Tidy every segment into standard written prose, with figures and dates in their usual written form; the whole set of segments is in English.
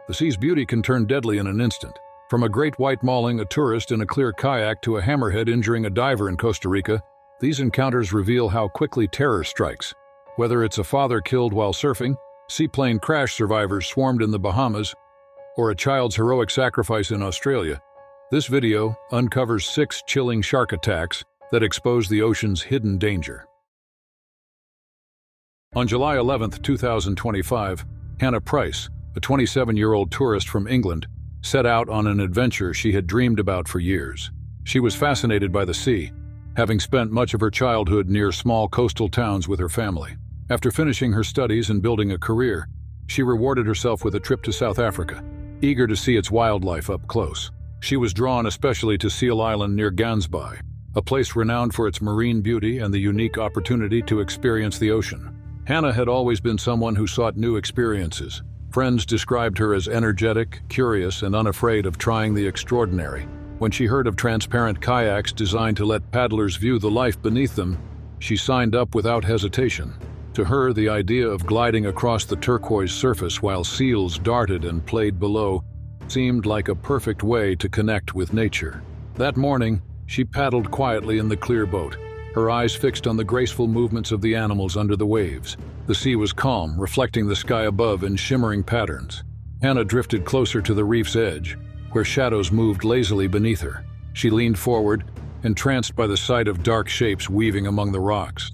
The sea's beauty can turn deadly in an instant. From a great white mauling a tourist in a clear kayak to a hammerhead injuring a diver in Costa Rica, these encounters reveal how quickly terror strikes. Whether it's a father killed while surfing, seaplane crash survivors swarmed in the Bahamas, or a child's heroic sacrifice in Australia, this video uncovers 6 chilling shark attacks that expose the ocean's hidden danger. On July 11, 2025, Hannah Price, a 27-year-old tourist from England, set out on an adventure she had dreamed about for years. She was fascinated by the sea, having spent much of her childhood near small coastal towns with her family. After finishing her studies and building a career, she rewarded herself with a trip to South Africa, eager to see its wildlife up close. She was drawn especially to Seal Island near Gansbaai, a place renowned for its marine beauty and the unique opportunity to experience the ocean. Hannah had always been someone who sought new experiences. Friends described her as energetic, curious, and unafraid of trying the extraordinary. When she heard of transparent kayaks designed to let paddlers view the life beneath them, she signed up without hesitation. To her, the idea of gliding across the turquoise surface while seals darted and played below seemed like a perfect way to connect with nature. That morning, she paddled quietly in the clear boat, her eyes fixed on the graceful movements of the animals under the waves. The sea was calm, reflecting the sky above in shimmering patterns. Hannah drifted closer to the reef's edge, where shadows moved lazily beneath her. She leaned forward, entranced by the sight of dark shapes weaving among the rocks.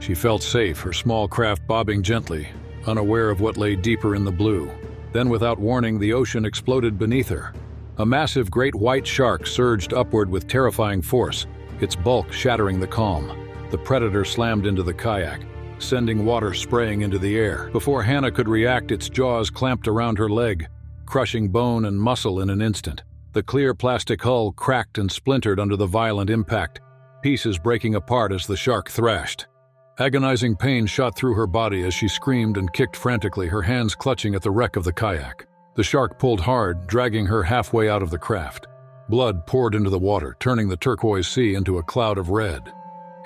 She felt safe, her small craft bobbing gently, unaware of what lay deeper in the blue. Then, without warning, the ocean exploded beneath her. A massive great white shark surged upward with terrifying force, its bulk shattering the calm. The predator slammed into the kayak, sending water spraying into the air. Before Hannah could react, its jaws clamped around her leg, crushing bone and muscle in an instant. The clear plastic hull cracked and splintered under the violent impact, pieces breaking apart as the shark thrashed. Agonizing pain shot through her body as she screamed and kicked frantically, her hands clutching at the wreck of the kayak. The shark pulled hard, dragging her halfway out of the craft. Blood poured into the water, turning the turquoise sea into a cloud of red.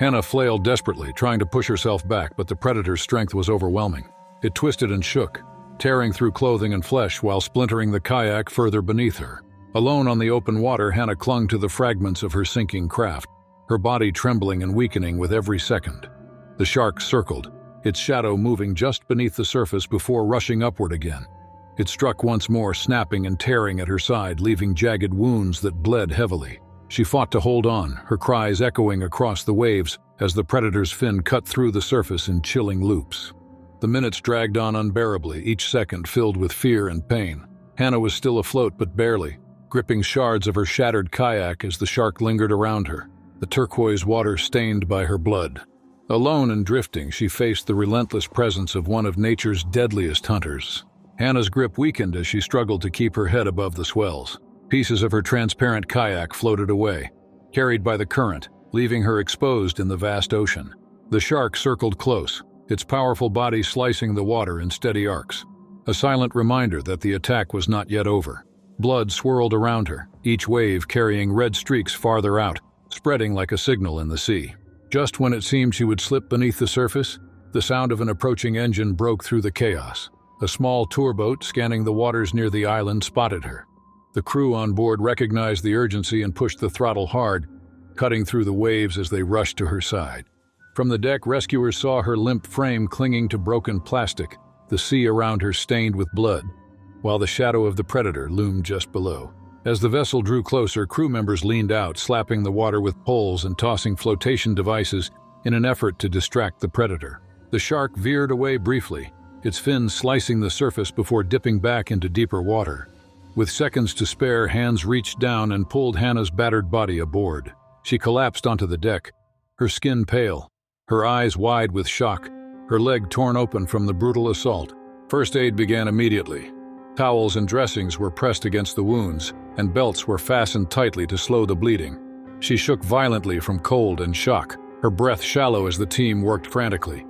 Hannah flailed desperately, trying to push herself back, but the predator's strength was overwhelming. It twisted and shook, tearing through clothing and flesh while splintering the kayak further beneath her. Alone on the open water, Hannah clung to the fragments of her sinking craft, her body trembling and weakening with every second. The shark circled, its shadow moving just beneath the surface before rushing upward again. It struck once more, snapping and tearing at her side, leaving jagged wounds that bled heavily. She fought to hold on, her cries echoing across the waves as the predator's fin cut through the surface in chilling loops. The minutes dragged on unbearably, each second filled with fear and pain. Hannah was still afloat, but barely, gripping shards of her shattered kayak as the shark lingered around her, the turquoise water stained by her blood. Alone and drifting, she faced the relentless presence of one of nature's deadliest hunters. Hannah's grip weakened as she struggled to keep her head above the swells. Pieces of her transparent kayak floated away, carried by the current, leaving her exposed in the vast ocean. The shark circled close, its powerful body slicing the water in steady arcs, a silent reminder that the attack was not yet over. Blood swirled around her, each wave carrying red streaks farther out, spreading like a signal in the sea. Just when it seemed she would slip beneath the surface, the sound of an approaching engine broke through the chaos. A small tour boat scanning the waters near the island spotted her. The crew on board recognized the urgency and pushed the throttle hard, cutting through the waves as they rushed to her side. From the deck, rescuers saw her limp frame clinging to broken plastic, the sea around her stained with blood, while the shadow of the predator loomed just below. As the vessel drew closer, crew members leaned out, slapping the water with poles and tossing flotation devices in an effort to distract the predator. The shark veered away briefly, its fins slicing the surface before dipping back into deeper water. With seconds to spare, hands reached down and pulled Hannah's battered body aboard. She collapsed onto the deck, her skin pale, her eyes wide with shock, her leg torn open from the brutal assault. First aid began immediately. Towels and dressings were pressed against the wounds, and belts were fastened tightly to slow the bleeding. She shook violently from cold and shock, her breath shallow as the team worked frantically.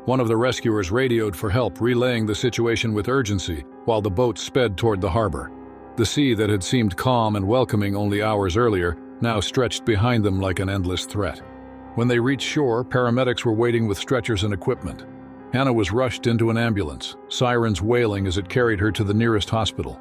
One of the rescuers radioed for help, relaying the situation with urgency while the boat sped toward the harbor. The sea that had seemed calm and welcoming only hours earlier now stretched behind them like an endless threat. When they reached shore, paramedics were waiting with stretchers and equipment. Hannah was rushed into an ambulance, sirens wailing as it carried her to the nearest hospital.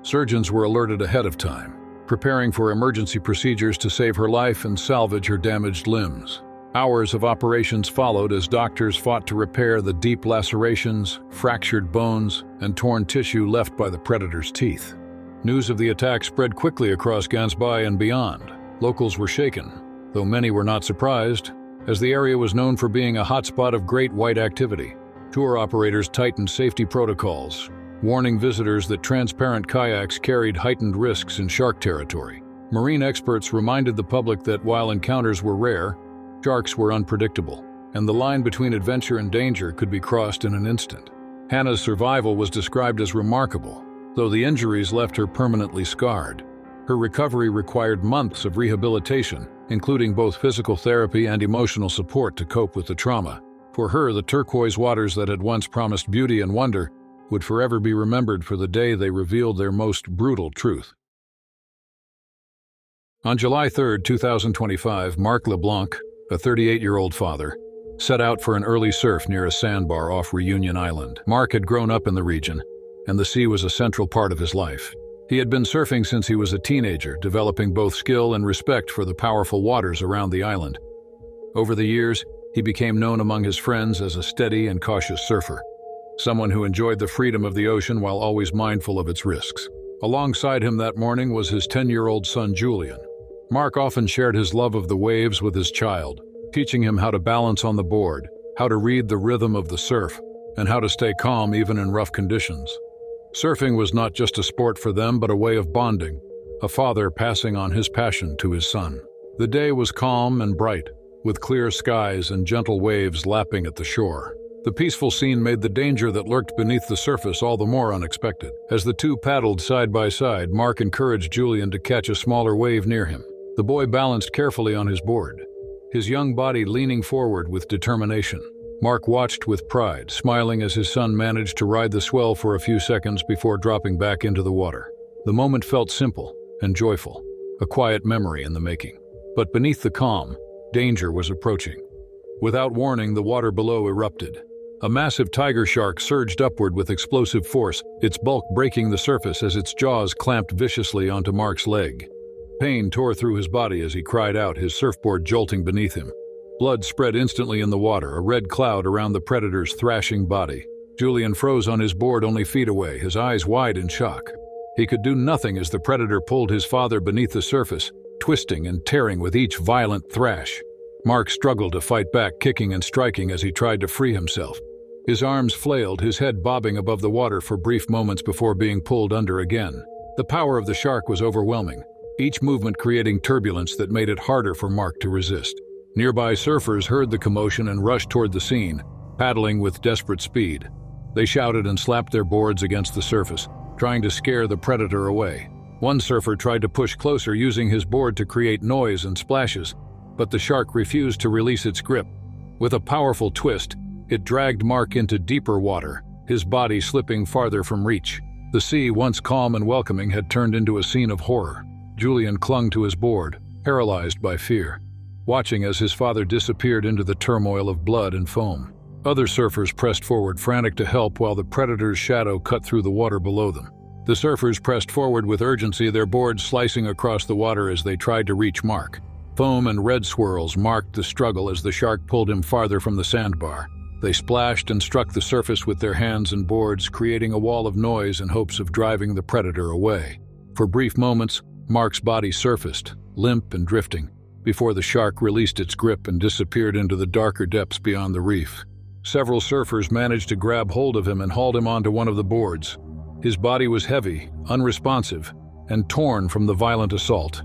Surgeons were alerted ahead of time, preparing for emergency procedures to save her life and salvage her damaged limbs. Hours of operations followed as doctors fought to repair the deep lacerations, fractured bones, and torn tissue left by the predator's teeth. News of the attack spread quickly across Gansbai and beyond. Locals were shaken, though many were not surprised, as the area was known for being a hotspot of great white activity. Tour operators tightened safety protocols, warning visitors that transparent kayaks carried heightened risks in shark territory. Marine experts reminded the public that while encounters were rare, sharks were unpredictable, and the line between adventure and danger could be crossed in an instant. Hannah's survival was described as remarkable, though the injuries left her permanently scarred. Her recovery required months of rehabilitation, including both physical therapy and emotional support to cope with the trauma. For her, the turquoise waters that had once promised beauty and wonder would forever be remembered for the day they revealed their most brutal truth. On July 3, 2025, Marc LeBlanc, a 38-year-old father, set out for an early surf near a sandbar off Reunion Island. Marc had grown up in the region, and the sea was a central part of his life. He had been surfing since he was a teenager, developing both skill and respect for the powerful waters around the island. Over the years, he became known among his friends as a steady and cautious surfer, someone who enjoyed the freedom of the ocean while always mindful of its risks. Alongside him that morning was his 10-year-old son, Julian. Marc often shared his love of the waves with his child, teaching him how to balance on the board, how to read the rhythm of the surf, and how to stay calm even in rough conditions. Surfing was not just a sport for them, but a way of bonding, a father passing on his passion to his son. The day was calm and bright, with clear skies and gentle waves lapping at the shore. The peaceful scene made the danger that lurked beneath the surface all the more unexpected. As the two paddled side by side, Marc encouraged Julian to catch a smaller wave near him. The boy balanced carefully on his board, his young body leaning forward with determination. Marc watched with pride, smiling as his son managed to ride the swell for a few seconds before dropping back into the water. The moment felt simple and joyful, a quiet memory in the making. But beneath the calm, danger was approaching. Without warning, the water below erupted. A massive tiger shark surged upward with explosive force, its bulk breaking the surface as its jaws clamped viciously onto Marc's leg. Pain tore through his body as he cried out, his surfboard jolting beneath him. Blood spread instantly in the water, a red cloud around the predator's thrashing body. Julian froze on his board only feet away, his eyes wide in shock. He could do nothing as the predator pulled his father beneath the surface, twisting and tearing with each violent thrash. Marc struggled to fight back, kicking and striking as he tried to free himself. His arms flailed, his head bobbing above the water for brief moments before being pulled under again. The power of the shark was overwhelming, each movement creating turbulence that made it harder for Marc to resist. Nearby surfers heard the commotion and rushed toward the scene, paddling with desperate speed. They shouted and slapped their boards against the surface, trying to scare the predator away. One surfer tried to push closer, using his board to create noise and splashes, but the shark refused to release its grip. With a powerful twist, it dragged Marc into deeper water, his body slipping farther from reach. The sea, once calm and welcoming, had turned into a scene of horror. Julian clung to his board, paralyzed by fear, watching as his father disappeared into the turmoil of blood and foam. Other surfers pressed forward, frantic to help, while the predator's shadow cut through the water below them. The surfers pressed forward with urgency, their boards slicing across the water as they tried to reach Marc. Foam and red swirls marked the struggle as the shark pulled him farther from the sandbar. They splashed and struck the surface with their hands and boards, creating a wall of noise in hopes of driving the predator away. For brief moments, Marc's body surfaced, limp and drifting, before the shark released its grip and disappeared into the darker depths beyond the reef. Several surfers managed to grab hold of him and hauled him onto one of the boards. His body was heavy, unresponsive, and torn from the violent assault.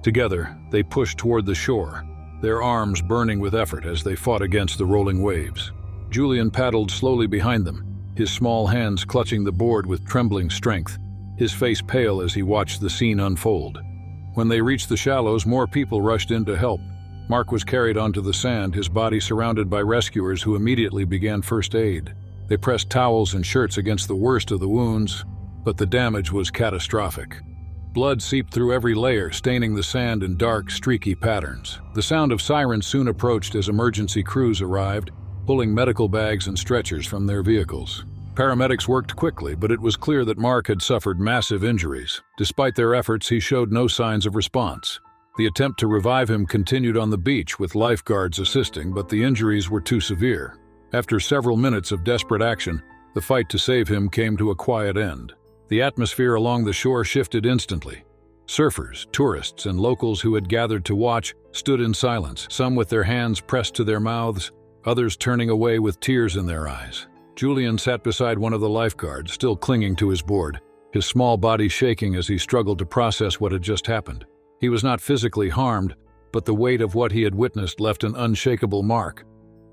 Together, they pushed toward the shore, their arms burning with effort as they fought against the rolling waves. Julian paddled slowly behind them, his small hands clutching the board with trembling strength, his face pale as he watched the scene unfold. When they reached the shallows, more people rushed in to help. Marc was carried onto the sand, his body surrounded by rescuers who immediately began first aid. They pressed towels and shirts against the worst of the wounds, but the damage was catastrophic. Blood seeped through every layer, staining the sand in dark, streaky patterns. The sound of sirens soon approached as emergency crews arrived, pulling medical bags and stretchers from their vehicles. Paramedics worked quickly, but it was clear that Mark had suffered massive injuries. Despite their efforts, he showed no signs of response. The attempt to revive him continued on the beach with lifeguards assisting, but the injuries were too severe. After several minutes of desperate action, the fight to save him came to a quiet end. The atmosphere along the shore shifted instantly. Surfers, tourists, and locals who had gathered to watch stood in silence, some with their hands pressed to their mouths, others turning away with tears in their eyes. Julian sat beside one of the lifeguards, still clinging to his board, his small body shaking as he struggled to process what had just happened. He was not physically harmed, but the weight of what he had witnessed left an unshakable mark.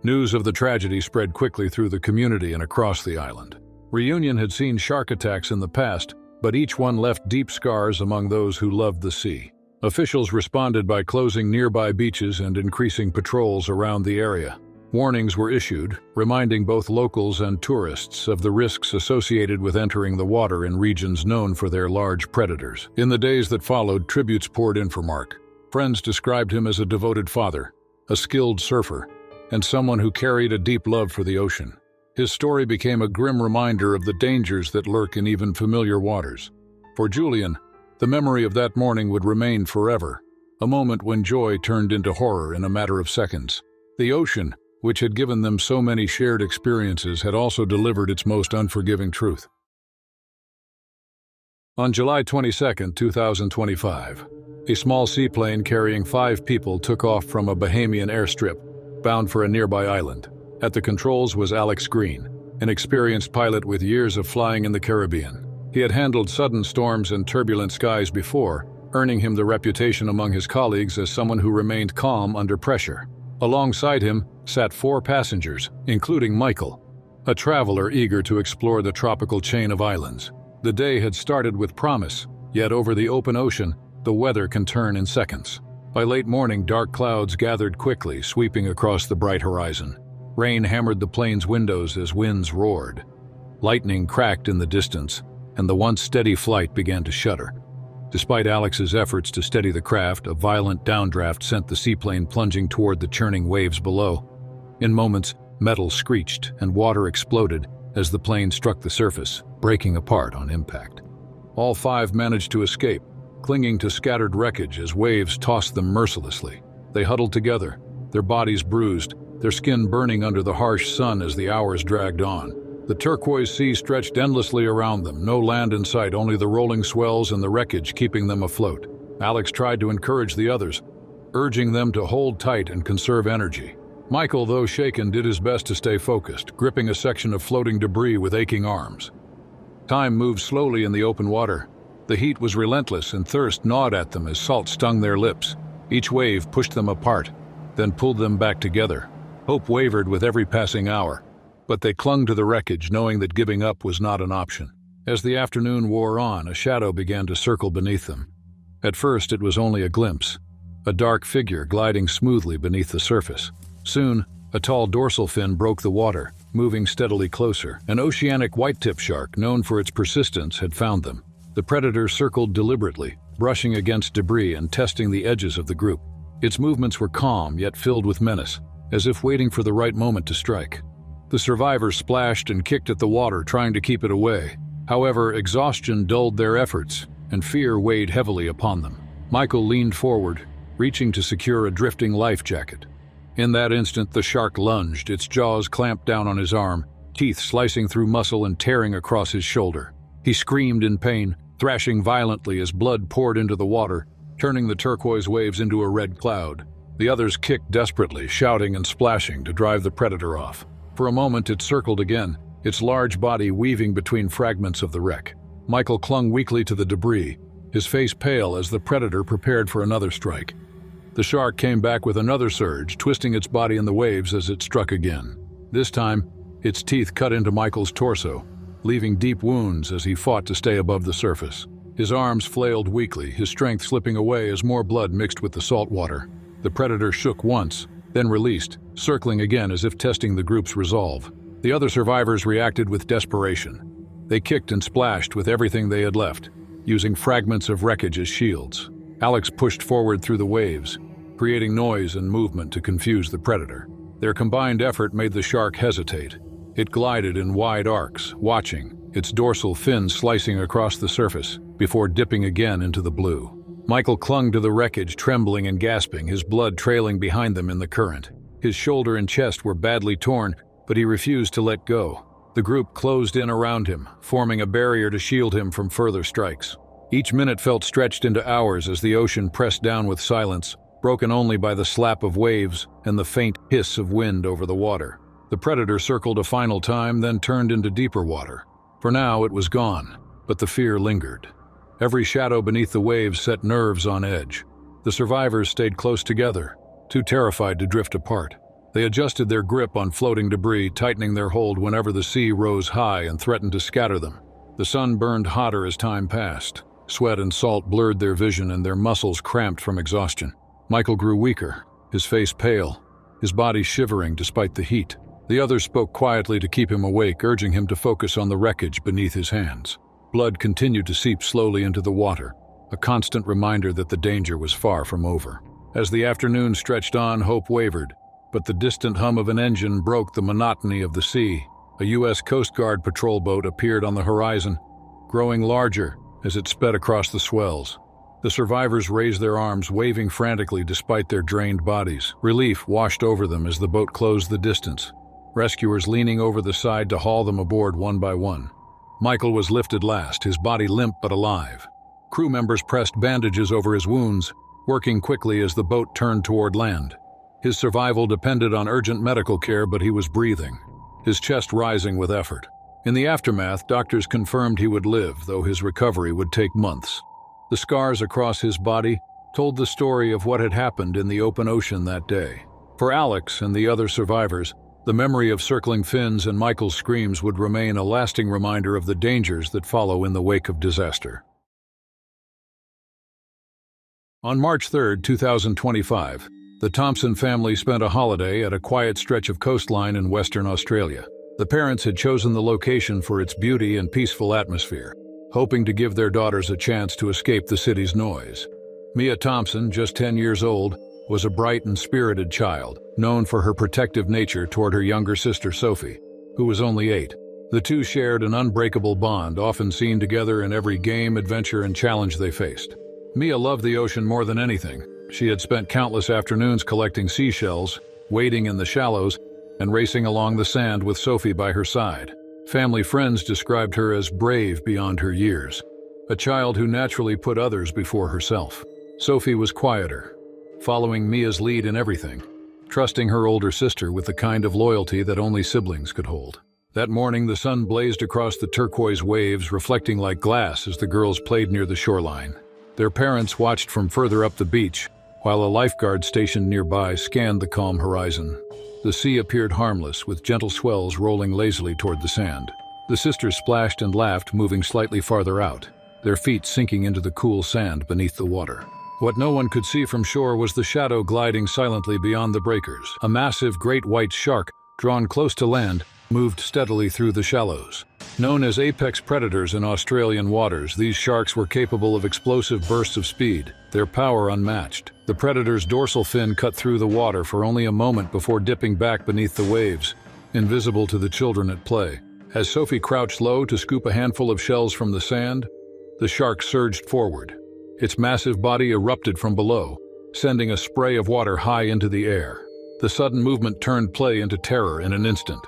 News of the tragedy spread quickly through the community and across the island. Reunion had seen shark attacks in the past, but each one left deep scars among those who loved the sea. Officials responded by closing nearby beaches and increasing patrols around the area. Warnings were issued, reminding both locals and tourists of the risks associated with entering the water in regions known for their large predators. In the days that followed, tributes poured in for Mark. Friends described him as a devoted father, a skilled surfer, and someone who carried a deep love for the ocean. His story became a grim reminder of the dangers that lurk in even familiar waters. For Julian, the memory of that morning would remain forever, a moment when joy turned into horror in a matter of seconds. The ocean, which had given them so many shared experiences, had also delivered its most unforgiving truth. On July 22, 2025, a small seaplane carrying 5 people took off from a Bahamian airstrip, bound for a nearby island. At the controls was Alex Green, an experienced pilot with years of flying in the Caribbean. He had handled sudden storms and turbulent skies before, earning him the reputation among his colleagues as someone who remained calm under pressure. Alongside him sat 4 passengers, including Michael, a traveler eager to explore the tropical chain of islands. The day had started with promise, yet over the open ocean, the weather can turn in seconds. By late morning, dark clouds gathered quickly, sweeping across the bright horizon. Rain hammered the plane's windows as winds roared. Lightning cracked in the distance, and the once steady flight began to shudder. Despite Alex's efforts to steady the craft, a violent downdraft sent the seaplane plunging toward the churning waves below. In moments, metal screeched and water exploded as the plane struck the surface, breaking apart on impact. All 5 managed to escape, clinging to scattered wreckage as waves tossed them mercilessly. They huddled together, their bodies bruised, their skin burning under the harsh sun as the hours dragged on. The turquoise sea stretched endlessly around them, no land in sight, only the rolling swells and the wreckage keeping them afloat. Alex tried to encourage the others, urging them to hold tight and conserve energy. Michael, though shaken, did his best to stay focused, gripping a section of floating debris with aching arms. Time moved slowly in the open water. The heat was relentless and thirst gnawed at them as salt stung their lips. Each wave pushed them apart, then pulled them back together. Hope wavered with every passing hour, but they clung to the wreckage, knowing that giving up was not an option. As the afternoon wore on, a shadow began to circle beneath them. At first, it was only a glimpse, a dark figure gliding smoothly beneath the surface. Soon, a tall dorsal fin broke the water, moving steadily closer. An oceanic white-tip shark, known for its persistence, had found them. The predator circled deliberately, brushing against debris and testing the edges of the group. Its movements were calm, yet filled with menace, as if waiting for the right moment to strike. The survivors splashed and kicked at the water, trying to keep it away. However, exhaustion dulled their efforts, and fear weighed heavily upon them. Michael leaned forward, reaching to secure a drifting life jacket. In that instant, the shark lunged, its jaws clamped down on his arm, teeth slicing through muscle and tearing across his shoulder. He screamed in pain, thrashing violently as blood poured into the water, turning the turquoise waves into a red cloud. The others kicked desperately, shouting and splashing to drive the predator off. For a moment, it circled again, its large body weaving between fragments of the wreck. Michael clung weakly to the debris, his face pale as the predator prepared for another strike. The shark came back with another surge, twisting its body in the waves as it struck again. This time, its teeth cut into Michael's torso, leaving deep wounds as he fought to stay above the surface. His arms flailed weakly, his strength slipping away as more blood mixed with the salt water. The predator shook once, then released, circling again as if testing the group's resolve. The other survivors reacted with desperation. They kicked and splashed with everything they had left, using fragments of wreckage as shields. Alex pushed forward through the waves, creating noise and movement to confuse the predator. Their combined effort made the shark hesitate, It glided in wide arcs, watching, its dorsal fin slicing across the surface, before dipping again into the blue. Michael clung to the wreckage, trembling and gasping, his blood trailing behind them in the current. His shoulder and chest were badly torn, but he refused to let go. The group closed in around him, forming a barrier to shield him from further strikes. Each minute felt stretched into hours as the ocean pressed down with silence, broken only by the slap of waves and the faint hiss of wind over the water. The predator circled a final time, then turned into deeper water. For now, it was gone, but the fear lingered. Every shadow beneath the waves set nerves on edge. The survivors stayed close together, too terrified to drift apart. They adjusted their grip on floating debris, tightening their hold whenever the sea rose high and threatened to scatter them. The sun burned hotter as time passed. Sweat and salt blurred their vision and their muscles cramped from exhaustion. Michael grew weaker, his face pale, his body shivering despite the heat. The others spoke quietly to keep him awake, urging him to focus on the wreckage beneath his hands. Blood continued to seep slowly into the water, a constant reminder that the danger was far from over. As the afternoon stretched on, hope wavered, but the distant hum of an engine broke the monotony of the sea. A U.S. Coast Guard patrol boat appeared on the horizon, growing larger as it sped across the swells. The survivors raised their arms, waving frantically despite their drained bodies. Relief washed over them as the boat closed the distance, rescuers leaning over the side to haul them aboard one by one. Michael was lifted last, his body limp but alive. Crew members pressed bandages over his wounds, working quickly as the boat turned toward land. His survival depended on urgent medical care, but he was breathing, his chest rising with effort. In the aftermath, doctors confirmed he would live, though his recovery would take months. The scars across his body told the story of what had happened in the open ocean that day. For Alex and the other survivors, the memory of circling fins and Michael's screams would remain a lasting reminder of the dangers that follow in the wake of disaster. On March 3, 2025, the Thompson family spent a holiday at a quiet stretch of coastline in Western Australia. The parents had chosen the location for its beauty and peaceful atmosphere, hoping to give their daughters a chance to escape the city's noise. Mia Thompson, just 10 years old, was a bright and spirited child, known for her protective nature toward her younger sister Sophie, who was only 8. The two shared an unbreakable bond, often seen together in every game, adventure, and challenge they faced. Mia loved the ocean more than anything. She had spent countless afternoons collecting seashells, wading in the shallows, and racing along the sand with Sophie by her side. Family friends described her as brave beyond her years, a child who naturally put others before herself. Sophie was quieter, following Mia's lead in everything, trusting her older sister with the kind of loyalty that only siblings could hold. That morning, the sun blazed across the turquoise waves, reflecting like glass as the girls played near the shoreline. Their parents watched from further up the beach, while a lifeguard stationed nearby scanned the calm horizon. The sea appeared harmless, with gentle swells rolling lazily toward the sand. The sisters splashed and laughed, moving slightly farther out, their feet sinking into the cool sand beneath the water. What no one could see from shore was the shadow gliding silently beyond the breakers. A massive great white shark, drawn close to land, moved steadily through the shallows. Known as apex predators in Australian waters, these sharks were capable of explosive bursts of speed, their power unmatched. The predator's dorsal fin cut through the water for only a moment before dipping back beneath the waves, invisible to the children at play. As Sophie crouched low to scoop a handful of shells from the sand, the shark surged forward. Its massive body erupted from below, sending a spray of water high into the air. The sudden movement turned play into terror in an instant.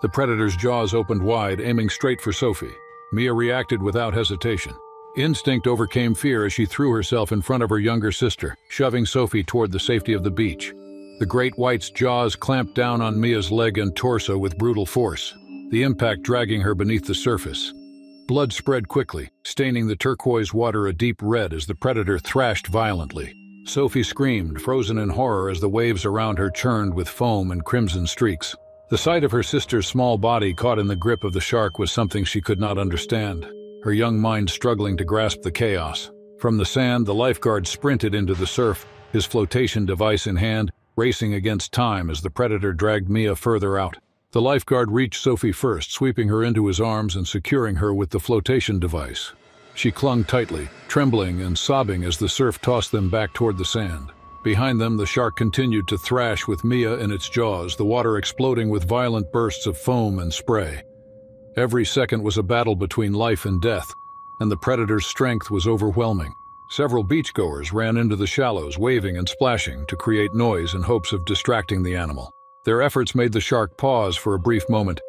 The predator's jaws opened wide, aiming straight for Sophie. Mia reacted without hesitation. Instinct overcame fear as she threw herself in front of her younger sister, shoving Sophie toward the safety of the beach. The great white's jaws clamped down on Mia's leg and torso with brutal force, the impact dragging her beneath the surface. Blood spread quickly, staining the turquoise water a deep red as the predator thrashed violently. Sophie screamed, frozen in horror as the waves around her churned with foam and crimson streaks. The sight of her sister's small body caught in the grip of the shark was something she could not understand, her young mind struggling to grasp the chaos. From the sand, the lifeguard sprinted into the surf, his flotation device in hand, racing against time as the predator dragged Mia further out. The lifeguard reached Sophie first, sweeping her into his arms and securing her with the flotation device. She clung tightly, trembling and sobbing as the surf tossed them back toward the sand. Behind them, the shark continued to thrash with Mia in its jaws, the water exploding with violent bursts of foam and spray. Every second was a battle between life and death, and the predator's strength was overwhelming. Several beachgoers ran into the shallows, waving and splashing to create noise in hopes of distracting the animal. Their efforts made the shark pause for a brief moment,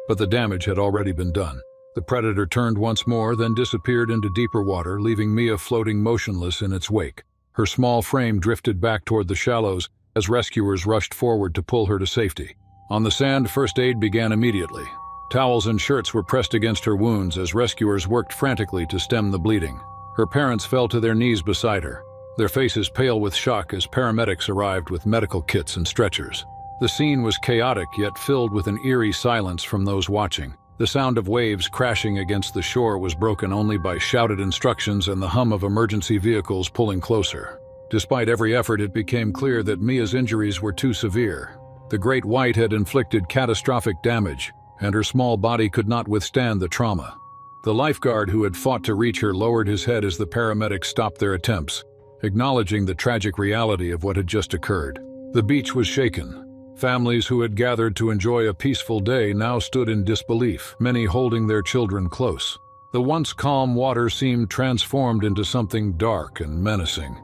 but the damage had already been done. The predator turned once more, then disappeared into deeper water, leaving Mia floating motionless in its wake. Her small frame drifted back toward the shallows as rescuers rushed forward to pull her to safety. On the sand, first aid began immediately. Towels and shirts were pressed against her wounds as rescuers worked frantically to stem the bleeding. Her parents fell to their knees beside her, their faces pale with shock as paramedics arrived with medical kits and stretchers. The scene was chaotic yet filled with an eerie silence from those watching. The sound of waves crashing against the shore was broken only by shouted instructions and the hum of emergency vehicles pulling closer. Despite every effort, it became clear that Mia's injuries were too severe. The great white had inflicted catastrophic damage, and her small body could not withstand the trauma. The lifeguard who had fought to reach her lowered his head as the paramedics stopped their attempts, acknowledging the tragic reality of what had just occurred. The beach was shaken. Families who had gathered to enjoy a peaceful day now stood in disbelief, many holding their children close. The once calm water seemed transformed into something dark and menacing,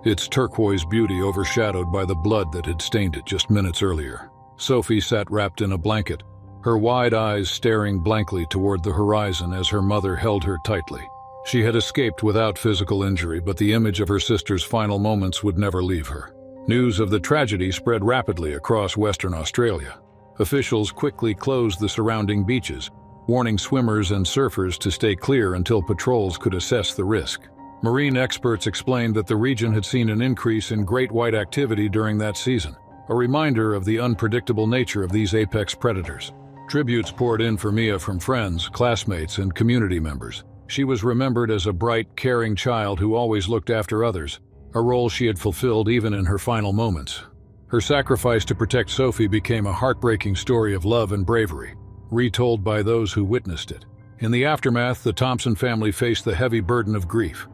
its turquoise beauty overshadowed by the blood that had stained it just minutes earlier. Sophie sat wrapped in a blanket, her wide eyes staring blankly toward the horizon as her mother held her tightly. She had escaped without physical injury, but the image of her sister's final moments would never leave her. News of the tragedy spread rapidly across Western Australia. Officials quickly closed the surrounding beaches, warning swimmers and surfers to stay clear until patrols could assess the risk. Marine experts explained that the region had seen an increase in great white activity during that season, a reminder of the unpredictable nature of these apex predators. Tributes poured in for Mia from friends, classmates, and community members. She was remembered as a bright, caring child who always looked after others, a role she had fulfilled even in her final moments. Her sacrifice to protect Sophie became a heartbreaking story of love and bravery, retold by those who witnessed it. In the aftermath, the Thompson family faced the heavy burden of grief.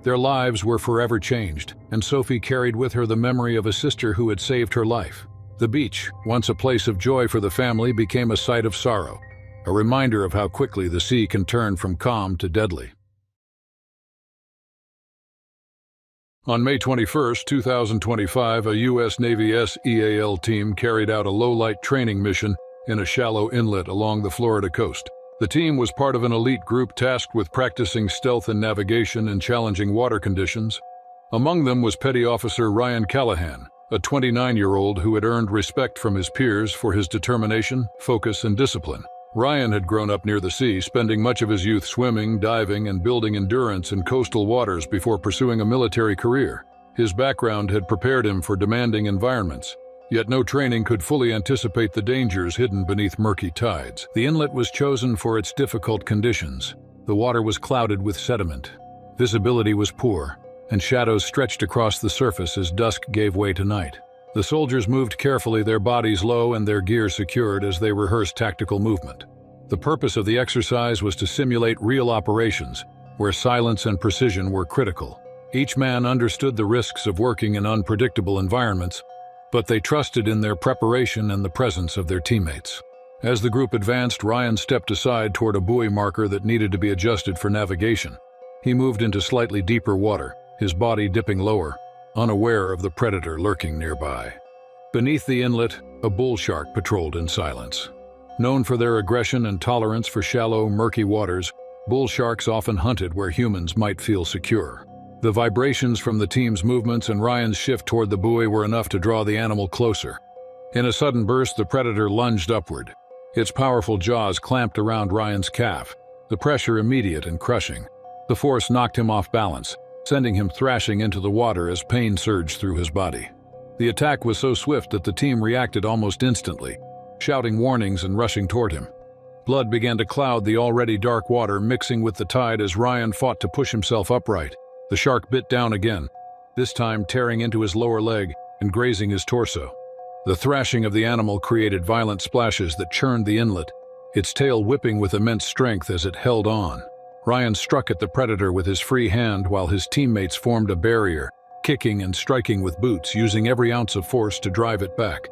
Their lives were forever changed, and Sophie carried with her the memory of a sister who had saved her life. The beach, once a place of joy for the family, became a site of sorrow, a reminder of how quickly the sea can turn from calm to deadly. On May 21, 2025, a U.S. Navy SEAL team carried out a low-light training mission in a shallow inlet along the Florida coast. The team was part of an elite group tasked with practicing stealth and navigation in challenging water conditions. Among them was Petty Officer Ryan Callahan, a 29-year-old who had earned respect from his peers for his determination, focus, and discipline. Ryan had grown up near the sea, spending much of his youth swimming, diving, and building endurance in coastal waters before pursuing a military career. His background had prepared him for demanding environments, yet no training could fully anticipate the dangers hidden beneath murky tides. The inlet was chosen for its difficult conditions. The water was clouded with sediment. Visibility was poor, and shadows stretched across the surface as dusk gave way to night. The soldiers moved carefully, their bodies low and their gear secured as they rehearsed tactical movement. The purpose of the exercise was to simulate real operations, where silence and precision were critical. Each man understood the risks of working in unpredictable environments, but they trusted in their preparation and the presence of their teammates. As the group advanced, Ryan stepped aside toward a buoy marker that needed to be adjusted for navigation. He moved into slightly deeper water, his body dipping lower, unaware of the predator lurking nearby. Beneath the inlet, a bull shark patrolled in silence. Known for their aggression and tolerance for shallow, murky waters, bull sharks often hunted where humans might feel secure. The vibrations from the team's movements and Ryan's shift toward the buoy were enough to draw the animal closer. In a sudden burst, the predator lunged upward. Its powerful jaws clamped around Ryan's calf, the pressure immediate and crushing. The force knocked him off balance, sending him thrashing into the water as pain surged through his body. The attack was so swift that the team reacted almost instantly, shouting warnings and rushing toward him. Blood began to cloud the already dark water, mixing with the tide as Ryan fought to push himself upright. The shark bit down again, this time tearing into his lower leg and grazing his torso. The thrashing of the animal created violent splashes that churned the inlet, its tail whipping with immense strength as it held on. Ryan struck at the predator with his free hand while his teammates formed a barrier, kicking and striking with boots, using every ounce of force to drive it back.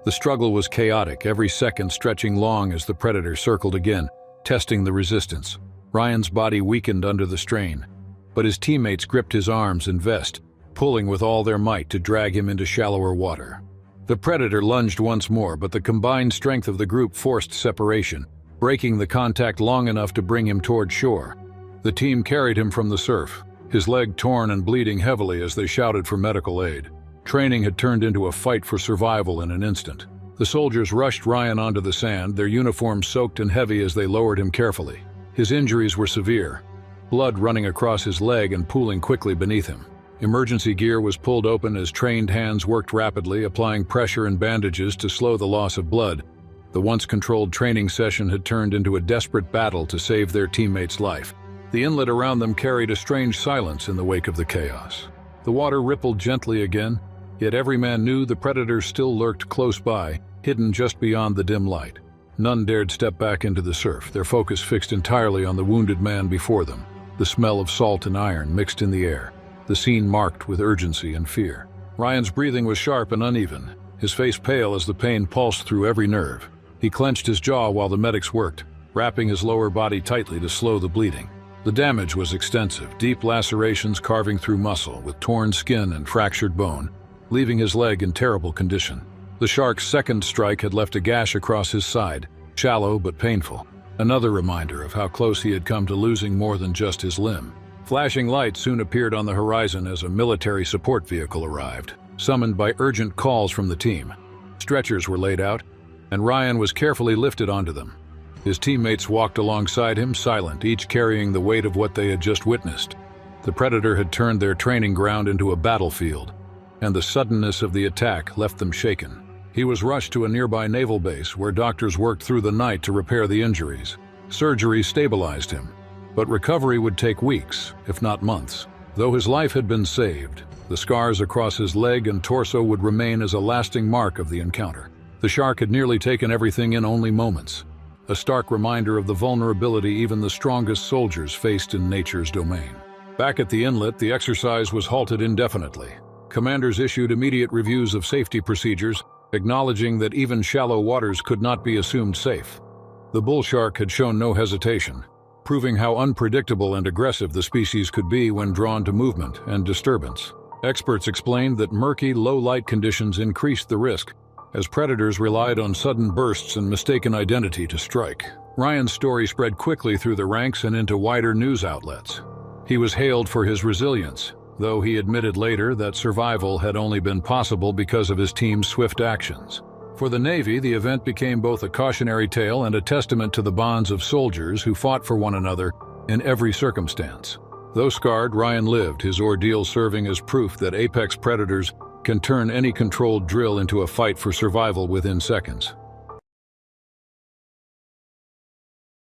The struggle was chaotic, every second stretching long as the predator circled again, testing the resistance. Ryan's body weakened under the strain, but his teammates gripped his arms and vest, pulling with all their might to drag him into shallower water. The predator lunged once more, but the combined strength of the group forced separation, breaking the contact long enough to bring him toward shore. The team carried him from the surf, his leg torn and bleeding heavily as they shouted for medical aid. Training had turned into a fight for survival in an instant. The soldiers rushed Ryan onto the sand, their uniforms soaked and heavy as they lowered him carefully. His injuries were severe, blood running across his leg and pooling quickly beneath him. Emergency gear was pulled open as trained hands worked rapidly, applying pressure and bandages to slow the loss of blood. The once controlled training session had turned into a desperate battle to save their teammate's life. The inlet around them carried a strange silence in the wake of the chaos. The water rippled gently again, yet every man knew the predators still lurked close by, hidden just beyond the dim light. None dared step back into the surf, their focus fixed entirely on the wounded man before them. The smell of salt and iron mixed in the air, the scene marked with urgency and fear. Ryan's breathing was sharp and uneven, his face pale as the pain pulsed through every nerve. He clenched his jaw while the medics worked, wrapping his lower body tightly to slow the bleeding. The damage was extensive, deep lacerations carving through muscle, with torn skin and fractured bone, leaving his leg in terrible condition. The shark's second strike had left a gash across his side, shallow but painful. Another reminder of how close he had come to losing more than just his limb. Flashing lights soon appeared on the horizon as a military support vehicle arrived, summoned by urgent calls from the team. Stretchers were laid out, and Ryan was carefully lifted onto them. His teammates walked alongside him, silent, each carrying the weight of what they had just witnessed. The predator had turned their training ground into a battlefield, and the suddenness of the attack left them shaken. He was rushed to a nearby naval base where doctors worked through the night to repair the injuries. Surgery stabilized him, but recovery would take weeks, if not months. Though his life had been saved, the scars across his leg and torso would remain as a lasting mark of the encounter. The shark had nearly taken everything in only moments, a stark reminder of the vulnerability even the strongest soldiers faced in nature's domain. Back at the inlet, the exercise was halted indefinitely. Commanders issued immediate reviews of safety procedures, acknowledging that even shallow waters could not be assumed safe. The bull shark had shown no hesitation, proving how unpredictable and aggressive the species could be when drawn to movement and disturbance. Experts explained that murky, low-light conditions increased the risk, as predators relied on sudden bursts and mistaken identity to strike. Ryan's story spread quickly through the ranks and into wider news outlets. He was hailed for his resilience, though he admitted later that survival had only been possible because of his team's swift actions. For the Navy, the event became both a cautionary tale and a testament to the bonds of soldiers who fought for one another in every circumstance. Though scarred, Ryan lived, his ordeal serving as proof that apex predators can turn any controlled drill into a fight for survival within seconds.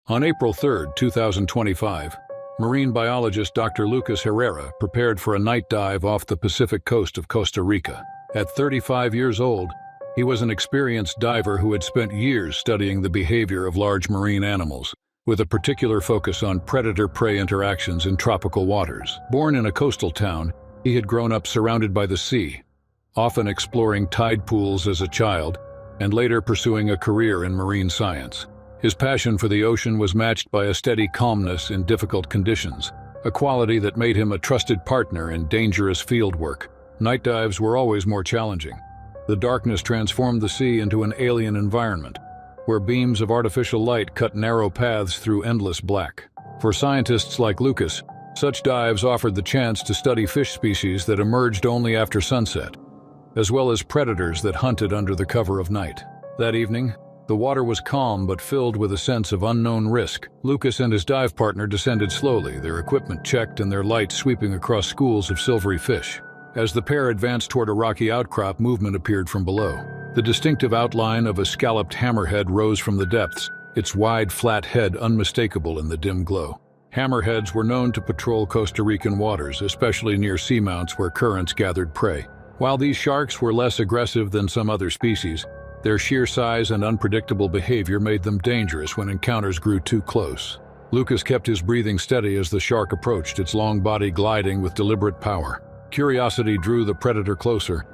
On April 3, 2025, marine biologist Dr. Lucas Herrera prepared for a night dive off the Pacific coast of Costa Rica. At 35 years old, he was an experienced diver who had spent years studying the behavior of large marine animals, with a particular focus on predator-prey interactions in tropical waters. Born in a coastal town, he had grown up surrounded by the sea, often exploring tide pools as a child, and later pursuing a career in marine science. His passion for the ocean was matched by a steady calmness in difficult conditions, a quality that made him a trusted partner in dangerous field work. Night dives were always more challenging. The darkness transformed the sea into an alien environment, where beams of artificial light cut narrow paths through endless black. For scientists like Lucas, such dives offered the chance to study fish species that emerged only after sunset, as well as predators that hunted under the cover of night. That evening, the water was calm but filled with a sense of unknown risk. Lucas and his dive partner descended slowly, their equipment checked and their light sweeping across schools of silvery fish. As the pair advanced toward a rocky outcrop, movement appeared from below. The distinctive outline of a scalloped hammerhead rose from the depths, its wide, flat head unmistakable in the dim glow. Hammerheads were known to patrol Costa Rican waters, especially near seamounts where currents gathered prey. While these sharks were less aggressive than some other species, their sheer size and unpredictable behavior made them dangerous when encounters grew too close. Lucas kept his breathing steady as the shark approached, its long body gliding with deliberate power. Curiosity drew the predator closer,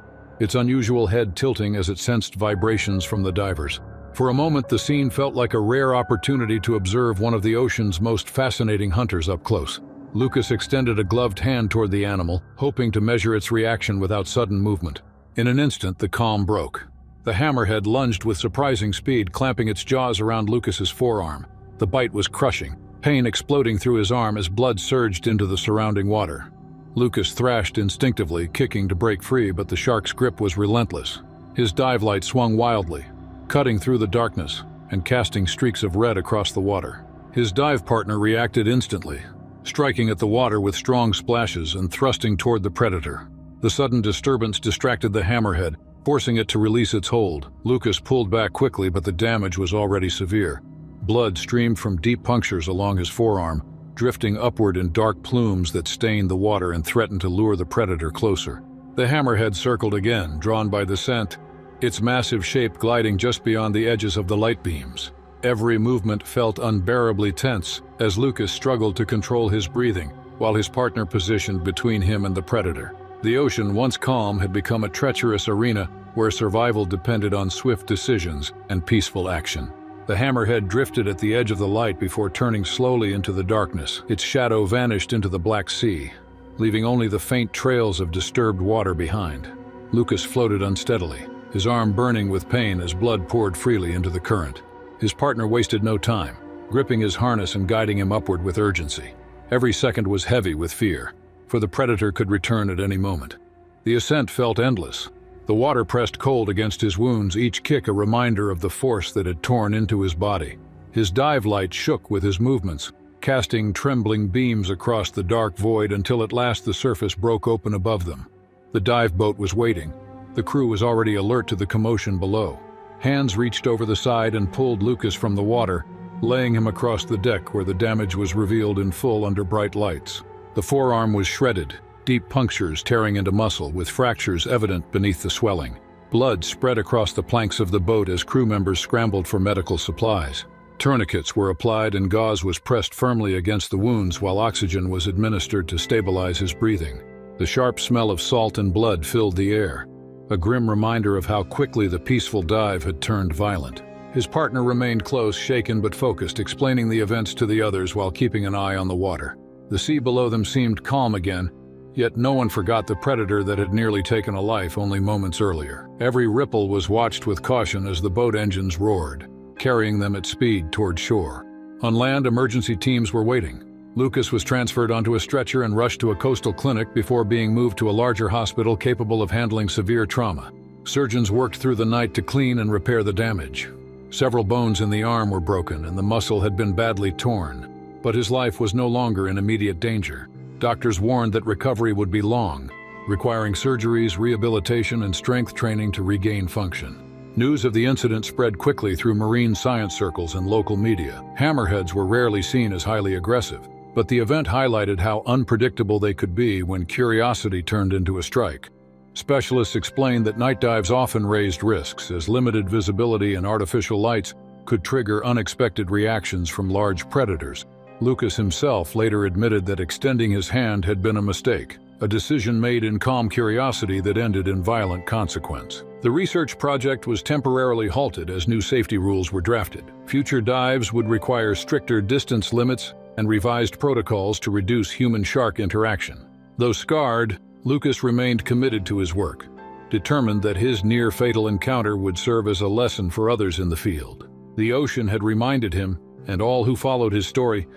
its unusual head tilting as it sensed vibrations from the divers. For a moment, the scene felt like a rare opportunity to observe one of the ocean's most fascinating hunters up close. Lucas extended a gloved hand toward the animal, hoping to measure its reaction without sudden movement. In an instant, the calm broke. The hammerhead lunged with surprising speed, clamping its jaws around Lucas's forearm. The bite was crushing, pain exploding through his arm as blood surged into the surrounding water. Lucas thrashed instinctively, kicking to break free, but the shark's grip was relentless. His dive light swung wildly, cutting through the darkness and casting streaks of red across the water. His dive partner reacted instantly, striking at the water with strong splashes and thrusting toward the predator. The sudden disturbance distracted the hammerhead, forcing it to release its hold. Lucas pulled back quickly, but the damage was already severe. Blood streamed from deep punctures along his forearm, drifting upward in dark plumes that stained the water and threatened to lure the predator closer. The hammerhead circled again, drawn by the scent, its massive shape gliding just beyond the edges of the light beams. Every movement felt unbearably tense as Lucas struggled to control his breathing, while his partner positioned between him and the predator. The ocean, once calm, had become a treacherous arena where survival depended on swift decisions and peaceful action. The hammerhead drifted at the edge of the light before turning slowly into the darkness. Its shadow vanished into the Black Sea, leaving only the faint trails of disturbed water behind. Lucas floated unsteadily, his arm burning with pain as blood poured freely into the current. His partner wasted no time, gripping his harness and guiding him upward with urgency. Every second was heavy with fear, for the predator could return at any moment. The ascent felt endless. The water pressed cold against his wounds, each kick a reminder of the force that had torn into his body. His dive light shook with his movements, casting trembling beams across the dark void until at last the surface broke open above them. The dive boat was waiting. The crew was already alert to the commotion below. Hands reached over the side and pulled Lucas from the water, laying him across the deck where the damage was revealed in full under bright lights. The forearm was shredded, deep punctures tearing into muscle, with fractures evident beneath the swelling. Blood spread across the planks of the boat as crew members scrambled for medical supplies. Tourniquets were applied and gauze was pressed firmly against the wounds while oxygen was administered to stabilize his breathing. The sharp smell of salt and blood filled the air, a grim reminder of how quickly the peaceful dive had turned violent. His partner remained close, shaken but focused, explaining the events to the others while keeping an eye on the water. The sea below them seemed calm again, yet no one forgot the predator that had nearly taken a life only moments earlier. Every ripple was watched with caution as the boat engines roared, carrying them at speed toward shore. On land, emergency teams were waiting. Lucas was transferred onto a stretcher and rushed to a coastal clinic before being moved to a larger hospital capable of handling severe trauma. Surgeons worked through the night to clean and repair the damage. Several bones in the arm were broken and the muscle had been badly torn, but his life was no longer in immediate danger. Doctors warned that recovery would be long, requiring surgeries, rehabilitation, and strength training to regain function. News of the incident spread quickly through marine science circles and local media. Hammerheads were rarely seen as highly aggressive, but the event highlighted how unpredictable they could be when curiosity turned into a strike. Specialists explained that night dives often raised risks, as limited visibility and artificial lights could trigger unexpected reactions from large predators. Lucas himself later admitted that extending his hand had been a mistake, a decision made in calm curiosity that ended in violent consequence. The research project was temporarily halted as new safety rules were drafted. Future dives would require stricter distance limits and revised protocols to reduce human-shark interaction. Though scarred, Lucas remained committed to his work, determined that his near-fatal encounter would serve as a lesson for others in the field. The ocean had reminded him, and all who followed his story,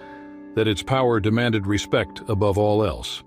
that its power demanded respect above all else.